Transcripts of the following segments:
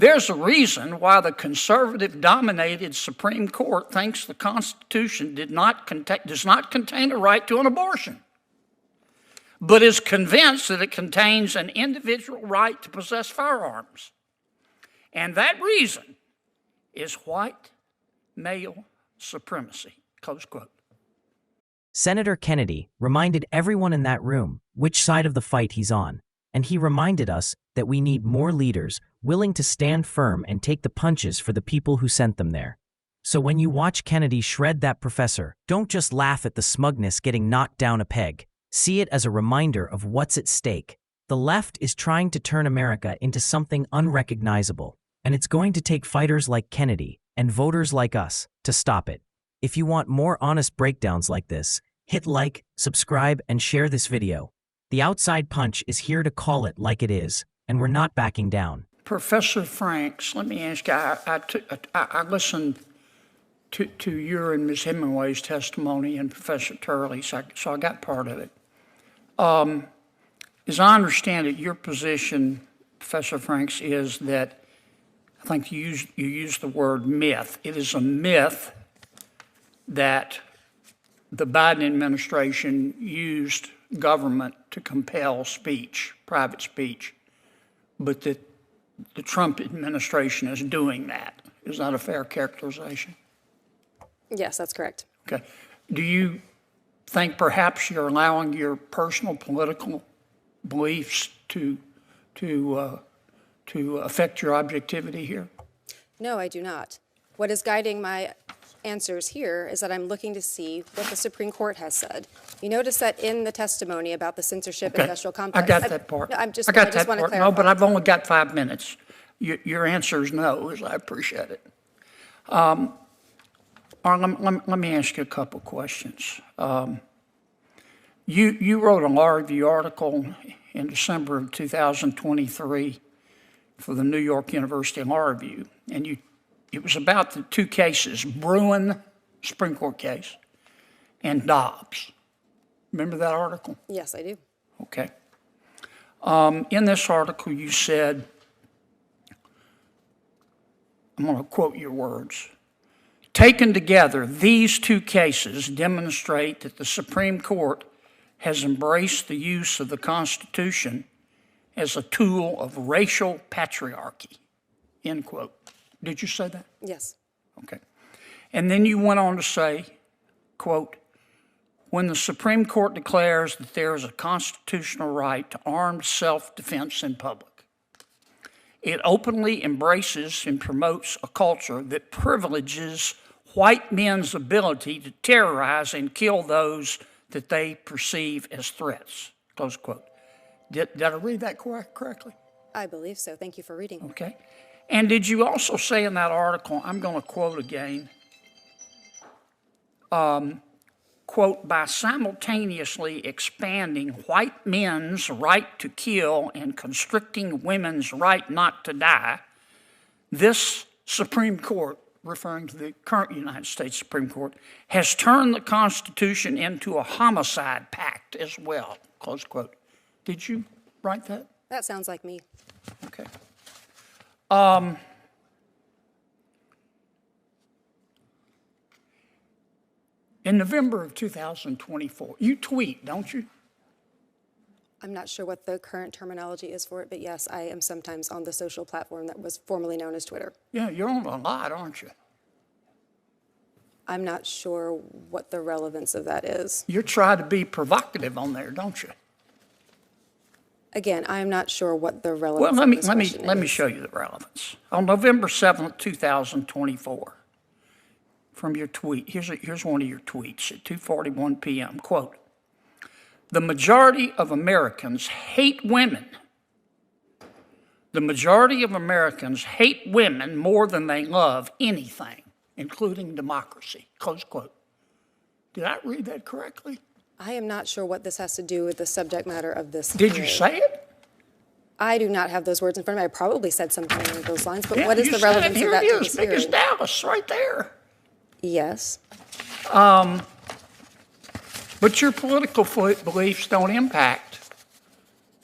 There's a reason why the conservative-dominated Supreme Court thinks the Constitution does not contain a right to an abortion, but is convinced that it contains an individual right to possess firearms. And that reason is white male supremacy, close quote. Senator Kennedy reminded everyone in that room which side of the fight he's on, and he reminded us that we need more leaders willing to stand firm and take the punches for the people who sent them there. So when you watch Kennedy shred that professor, don't just laugh at the smugness getting knocked down a peg. See it as a reminder of what's at stake. The left is trying to turn America into something unrecognizable, and it's going to take fighters like Kennedy and voters like us to stop it. If you want more honest breakdowns like this, hit like, subscribe, and share this video. The Outside Punch is here to call it like it is, and we're not backing down. Professor Franks, let me ask you, I listened to your and Ms. Hemingway's testimony and Professor Turley's, so I got part of it. As I understand it, your position, Professor Franks, is that, I think you used the word myth. It is a myth that the Biden administration used government to compel speech, private speech, but that the Trump administration is doing that. Is that a fair characterization? Yes, that's correct. Okay. Do you think perhaps you're allowing your personal political beliefs to affect your objectivity here? No, I do not. What is guiding my answers here is that I'm looking to see what the Supreme Court has said. You notice that in the testimony about the censorship industrial complex. I got that part. No, I just want to to clarify. No, but I've only got 5 minutes. Your answer is no, as I appreciate it. Let me ask you a couple questions. You wrote a law review article in December of 2023 for the New York University Law Review, and it was about the two cases, Bruin, Supreme Court case, and Dobbs. Remember that article? Yes, I do. Okay. In this article, you said, I'm going to quote your words, "Taken together, these two cases demonstrate that the Supreme Court has embraced the use of the Constitution as a tool of racial patriarchy," end quote. Did you say that? Yes. Okay. And then you went on to say, quote, "When the Supreme Court declares that there is a constitutional right to armed self-defense in public, it openly embraces and promotes a culture that privileges white men's ability to terrorize and kill those that they perceive as threats," close quote. Did I read that correctly? I believe so. Thank you for reading. Okay. And did you also say in that article, I'm going to quote again, quote, "by simultaneously expanding white men's right to kill and constricting women's right not to die, this Supreme Court," referring to the current United States Supreme Court, "has turned the Constitution into a homicide pact as well," close quote. Did you write that? That sounds like me. Okay. In November of 2024, you tweet, don't you? I'm not sure what the current terminology is for it, but yes, I am sometimes on the social platform that was formerly known as Twitter. Yeah, you're on a lot, aren't you? I'm not sure what the relevance of that is. You're trying to be provocative on there, don't you? Again, I'm not sure what the relevance Well, of this question is. let me show you the relevance. On November 7th, 2024, from your tweet, here's one of your tweets at 2:41 p.m., quote, "The majority of Americans hate women. The majority of Americans hate women more than they love anything, including democracy," close quote. Did I read that correctly? I am not sure what this has to do with the subject matter of this Did hearing. you say it? I do not have those words in front of me. I probably said something along those lines, but Yeah, what is you the said it. relevance of Here that it to is, this big as hearing? Dallas, right there. Yes. But your political beliefs don't impact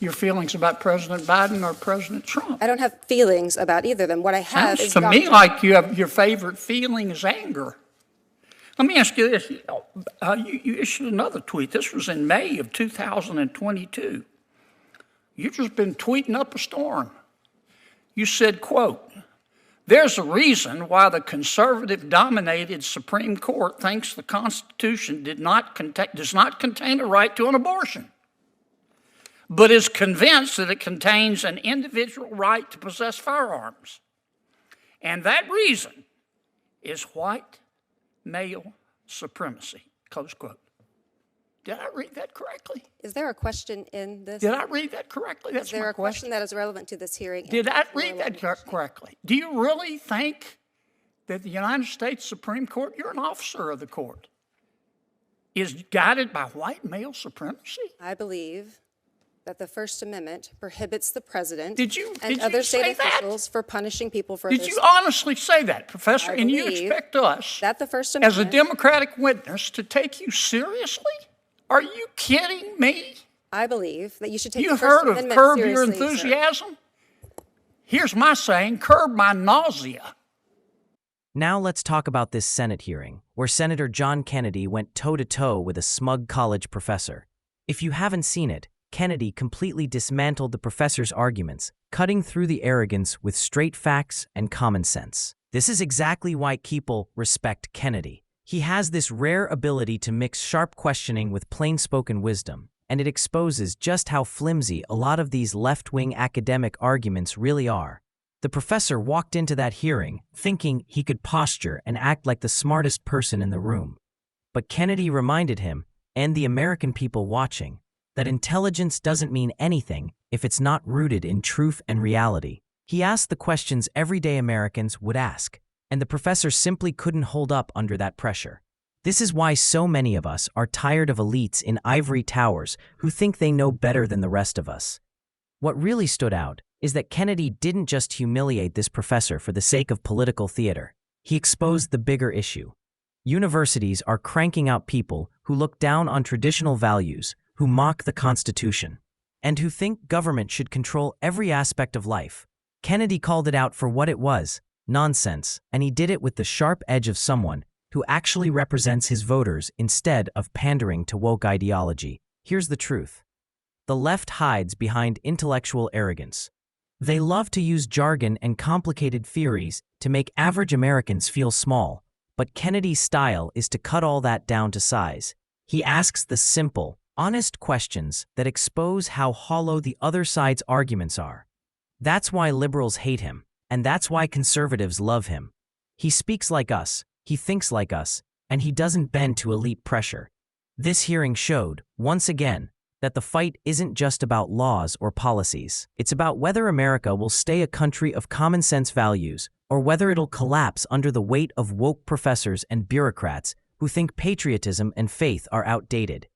your feelings about President Biden or President Trump. I don't have feelings about either of them. What I have Sounds is to me doctrine. like your favorite feeling is anger. Let me ask you this. You issued another tweet. This was in May of 2022. You've just been tweeting up a storm. You said, quote, "There's a reason why the conservative-dominated Supreme Court thinks the Constitution does not contain a right to an abortion, but is convinced that it contains an individual right to possess firearms. And that reason is white male supremacy," close quote. Did I read that correctly? Is there a question in this? Did I read that correctly? That's Is there my a question that is relevant to this hearing? Did I read that correctly? Do you really think that the United States Supreme Court, you're an officer of the court, is guided by white male supremacy? I believe that the First Amendment prohibits the president Did you and other say state that? officials for punishing people for Did their you honestly say that, Professor? I And you believe expect us, that the First as a Amendment, Democratic witness, to take you seriously? Are you kidding me? I believe that you should take the You've First heard of Amendment curb your seriously, sir. enthusiasm? Here's my saying, curb my nausea. Now let's talk about this Senate hearing, where Senator John Kennedy went toe-to-toe with a smug college professor. If you haven't seen it, Kennedy completely dismantled the professor's arguments, cutting through the arrogance with straight facts and common sense. This is exactly why people respect Kennedy. He has this rare ability to mix sharp questioning with plain-spoken wisdom, and it exposes just how flimsy a lot of these left-wing academic arguments really are. The professor walked into that hearing thinking he could posture and act like the smartest person in the room. But Kennedy reminded him, and the American people watching, that intelligence doesn't mean anything if it's not rooted in truth and reality. He asked the questions everyday Americans would ask, and the professor simply couldn't hold up under that pressure. This is why so many of us are tired of elites in ivory towers who think they know better than the rest of us. What really stood out is that Kennedy didn't just humiliate this professor for the sake of political theater. He exposed the bigger issue. Universities are cranking out people who look down on traditional values, who mock the Constitution, and who think government should control every aspect of life. Kennedy called it out for what it was, nonsense, and he did it with the sharp edge of someone who actually represents his voters instead of pandering to woke ideology. Here's the truth. The left hides behind intellectual arrogance. They love to use jargon and complicated theories to make average Americans feel small, but Kennedy's style is to cut all that down to size. He asks the simple, honest questions that expose how hollow the other side's arguments are. That's why liberals hate him, and that's why conservatives love him. He speaks like us, he thinks like us, and he doesn't bend to elite pressure. This hearing showed, once again, that the fight isn't just about laws or policies. It's about whether America will stay a country of common-sense values or whether it'll collapse under the weight of woke professors and bureaucrats who think patriotism and faith are outdated.